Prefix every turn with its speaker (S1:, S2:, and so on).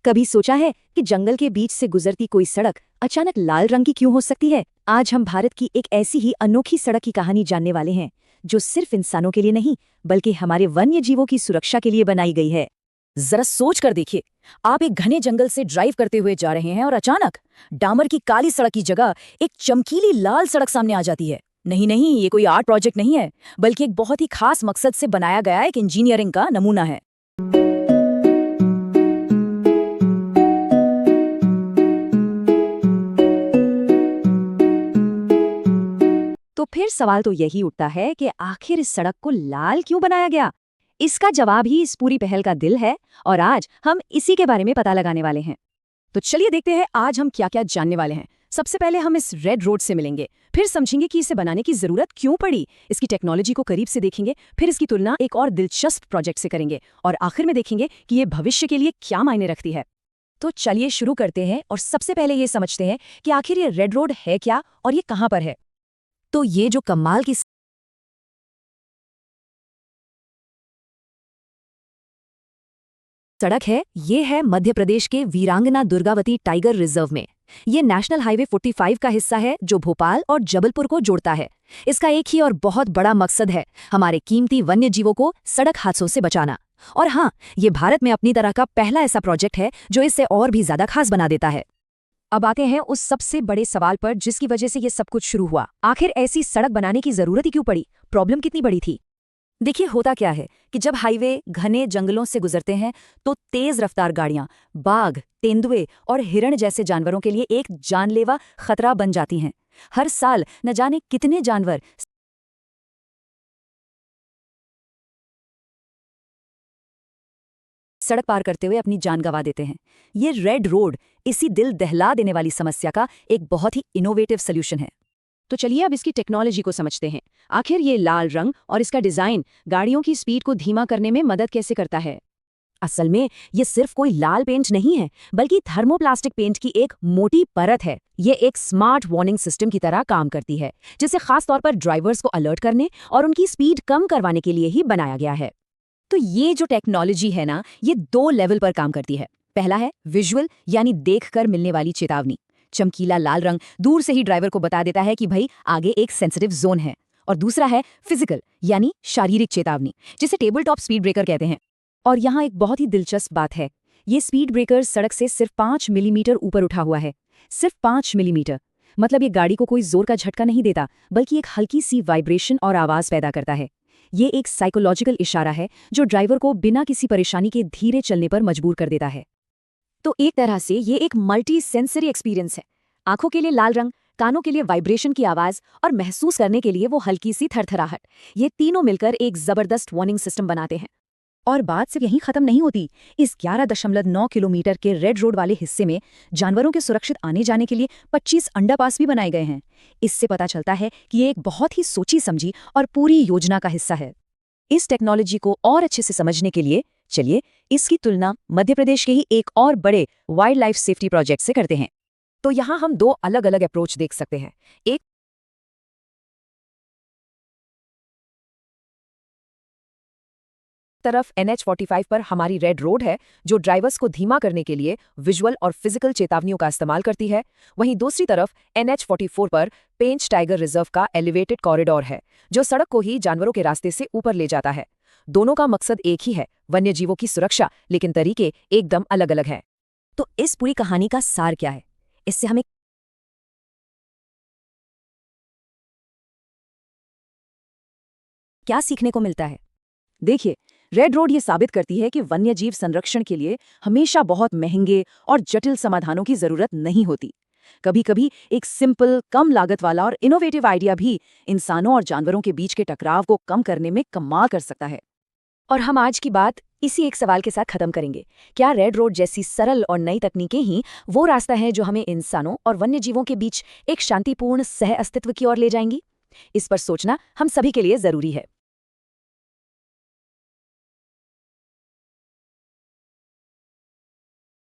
S1: कभी सोचा है कि जंगल के बीच से गुजरती कोई सड़क अचानक लाल रंग की क्यों हो सकती है? आज हम भारत की एक ऐसी ही अनोखी सड़क की कहानी जानने वाले हैं, जो सिर्फ इंसानों के लिए नहीं, बल्कि हमारे वन्य जीवों की सुरक्षा के लिए बनाई गई है।
S2: जरा सोच कर देखिए, आप एक घने जंगल से ड्राइव करते हुए जा रहे हैं और अचानक डामर की काली सड़क की जगह एक चमकीली लाल सड़क सामने आ जाती है। नहीं नहीं, ये कोई आर्ट प्रोजेक्ट नहीं है, बल्कि एक बहुत ही खास मकसद से बनाया गया एक इंजीनियरिंग का नमूना है।
S1: तो फिर सवाल तो यही उठता है कि आखिर इस सड़क को लाल क्यों बनाया गया? इसका जवाब ही इस पूरी पहल का दिल है, और आज हम इसी के बारे में पता लगाने वाले हैं।
S2: तो चलिए देखते हैं आज हम क्या क्या जानने वाले हैं। सबसे पहले हम इस रेड रोड से मिलेंगे, फिर समझेंगे कि इसे बनाने की जरूरत क्यों पड़ी, इसकी टेक्नोलॉजी को करीब से देखेंगे, फिर इसकी तुलना एक और दिलचस्प प्रोजेक्ट से करेंगे, और आखिर में देखेंगे कि ये भविष्य के लिए क्या मायने रखती है।
S1: तो चलिए शुरू करते हैं और सबसे पहले ये समझते हैं कि आखिर ये रेड रोड है क्या और ये कहाँ पर है।
S2: तो ये जो कमाल की सड़क है, ये है मध्य प्रदेश के वीरांगना दुर्गावती टाइगर रिजर्व में। ये नेशनल हाईवे 45 का हिस्सा है, जो भोपाल और जबलपुर को जोड़ता है। इसका एक ही और बहुत बड़ा मकसद है, हमारे कीमती वन्य जीवों को सड़क हादसों से बचाना। और हाँ, ये भारत में अपनी तरह का पहला ऐसा प्रोजेक्ट है जो इससे और भी ज्यादा खास बना देता है।
S1: अब आते हैं उस सबसे बड़े सवाल पर जिसकी वजह से ये सब कुछ शुरू हुआ। आखिर ऐसी सड़क बनाने की जरूरत ही क्यों पड़ी? प्रॉब्लम कितनी बड़ी थी?
S2: देखिए, होता क्या है कि जब हाईवे घने जंगलों से गुजरते हैं तो तेज रफ्तार गाड़ियां बाघ, तेंदुए और हिरण जैसे जानवरों के लिए एक जानलेवा खतरा बन जाती हैं। हर साल न जाने कितने जानवर सड़क पार करते हुए अपनी जान गंवा देते हैं। ये रेड रोड इसी दिल दहला देने वाली समस्या का एक बहुत ही इनोवेटिव सॉल्यूशन है।
S1: तो चलिए अब इसकी टेक्नोलॉजी को समझते हैं। आखिर ये लाल रंग और इसका डिजाइन गाड़ियों की स्पीड को धीमा करने में मदद कैसे करता है?
S2: असल में ये सिर्फ कोई लाल पेंट नहीं है, बल्कि थर्मोप्लास्टिक पेंट की एक मोटी परत है। ये एक स्मार्ट वार्निंग सिस्टम की तरह काम करती है, जिसे खास तौर पर ड्राइवर्स को अलर्ट करने और उनकी स्पीड कम करवाने के लिए ही बनाया गया है। तो ये जो टेक्नोलॉजी है ना, ये 2 लेवल पर काम करती है। पहला है विजुअल, यानी देखकर मिलने वाली चेतावनी। चमकीला लाल रंग दूर से ही ड्राइवर को बता देता है कि भाई आगे एक सेंसिटिव जोन है। और दूसरा है फिजिकल, यानी शारीरिक चेतावनी, जिसे टेबल टॉप स्पीड ब्रेकर कहते हैं। और यहाँ एक बहुत ही दिलचस्प बात है, ये स्पीड ब्रेकर सड़क से सिर्फ 5 मिलीमीटर ऊपर उठा हुआ है। सिर्फ 5 मिलीमीटर, मतलब ये गाड़ी को कोई जोर का झटका नहीं देता, बल्कि एक हल्की सी वाइब्रेशन और आवाज पैदा करता है। ये एक साइकोलॉजिकल इशारा है जो ड्राइवर को बिना किसी परेशानी के धीरे चलने पर मजबूर कर देता है। तो एक तरह से ये एक मल्टी सेंसरी एक्सपीरियंस है। आंखों के लिए लाल रंग, कानों के लिए वाइब्रेशन की आवाज और महसूस करने के लिए वो हल्की सी थरथराहट। ये तीनों मिलकर एक जबरदस्त वार्निंग सिस्टम बनाते हैं। और बात सिर्फ यहीं खत्म नहीं होती। इस 11.9 किलोमीटर के रेड रोड वाले हिस्से में जानवरों के सुरक्षित आने जाने के लिए 25 अंडरपास भी बनाए गए हैं। इससे पता चलता है कि ये एक बहुत ही सोची समझी और पूरी योजना का हिस्सा है। इस टेक्नोलॉजी को और अच्छे से समझने के लिए चलिए इसकी तुलना मध्य प्रदेश के ही एक और बड़े वाइल्ड लाइफ सेफ्टी प्रोजेक्ट से करते हैं। तो यहाँ हम 2 अलग अलग अप्रोच देख सकते हैं। एक तरफ NH45 पर हमारी रेड रोड है, जो ड्राइवर्स को धीमा करने के लिए विजुअल और फिजिकल चेतावनियों का इस्तेमाल करती है। वहीं दूसरी तरफ NH44 पर पेंच टाइगर रिजर्व का एलिवेटेड कॉरिडोर है, जो सड़क को ही जानवरों के रास्ते से ऊपर ले जाता है। दोनों का मकसद एक ही है, वन्य जीवों की सुरक्षा, लेकिन तरीके एकदम अलग अलग हैं। तो इस पूरी कहानी का सार क्या है? इससे हमें क्या सीखने को मिलता है? देखिए, रेड रोड ये साबित करती है कि वन्यजीव संरक्षण के लिए हमेशा बहुत महंगे और जटिल समाधानों की जरूरत नहीं होती। कभी-कभी एक सिंपल, कम लागत वाला और इनोवेटिव आइडिया भी इंसानों और जानवरों के बीच के टकराव को कम करने में कमाल कर सकता है। और हम आज की बात इसी एक सवाल के साथ खत्म करेंगे। क्या रेड रोड जैसी सरल और नई तकनीकें ही वो रास्ता है जो हमें इंसानों और वन्यजीवों के बीच एक शांतिपूर्ण सह अस्तित्व की ओर ले जाएंगी? इस पर सोचना हम सभी के लिए जरूरी है।